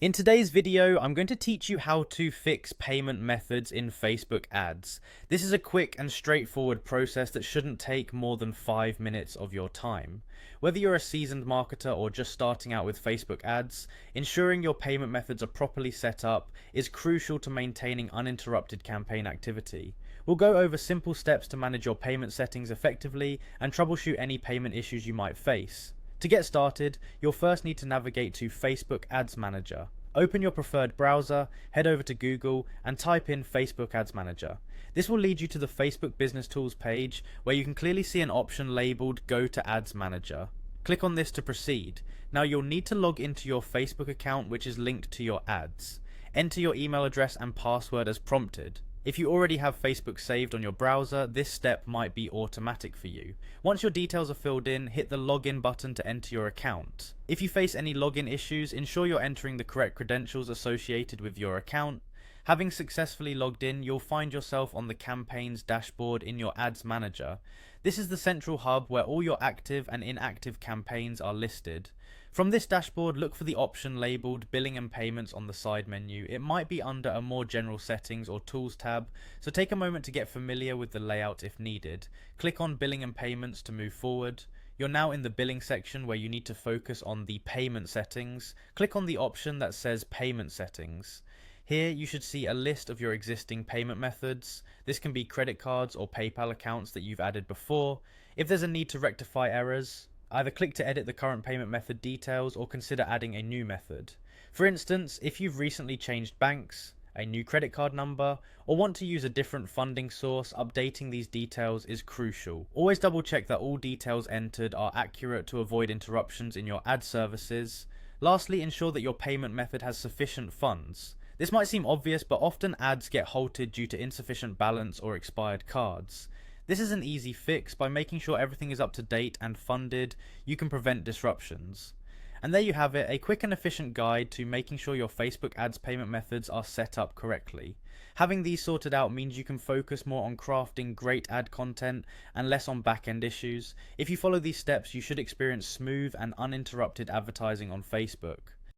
In today's video, I'm going to teach you how to fix payment methods in Facebook ads. This is a quick and straightforward process that shouldn't take more than 5 minutes of your time. Whether you're a seasoned marketer or just starting out with Facebook ads, ensuring your payment methods are properly set up is crucial to maintaining uninterrupted campaign activity. We'll go over simple steps to manage your payment settings effectively and troubleshoot any payment issues you might face. To get started, you'll first need to navigate to Facebook Ads Manager. Open your preferred browser, head over to Google, and type in Facebook Ads Manager. This will lead you to the Facebook Business Tools page, where you can clearly see an option labeled Go to Ads Manager. Click on this to proceed. Now you'll need to log into your Facebook account, which is linked to your ads. Enter your email address and password as prompted. If you already have Facebook saved on your browser, this step might be automatic for you. Once your details are filled in, hit the login button to enter your account. If you face any login issues, ensure you're entering the correct credentials associated with your account. Having successfully logged in, you'll find yourself on the campaigns dashboard in your ads manager. This is the central hub where all your active and inactive campaigns are listed. From this dashboard, look for the option labeled Billing and Payments on the side menu. It might be under a more general settings or tools tab, so take a moment to get familiar with the layout if needed. Click on Billing and Payments to move forward. You're now in the billing section where you need to focus on the payment settings. Click on the option that says Payment Settings. Here you should see a list of your existing payment methods. This can be credit cards or PayPal accounts that you've added before. If there's a need to rectify errors, either click to edit the current payment method details or consider adding a new method. For instance, if you've recently changed banks, a new credit card number, or want to use a different funding source, updating these details is crucial. Always double check that all details entered are accurate to avoid interruptions in your ad services. Lastly, ensure that your payment method has sufficient funds. This might seem obvious, but often ads get halted due to insufficient balance or expired cards. This is an easy fix. By making sure everything is up to date and funded, you can prevent disruptions. And there you have it, a quick and efficient guide to making sure your Facebook ads payment methods are set up correctly. Having these sorted out means you can focus more on crafting great ad content and less on back-end issues. If you follow these steps, you should experience smooth and uninterrupted advertising on Facebook.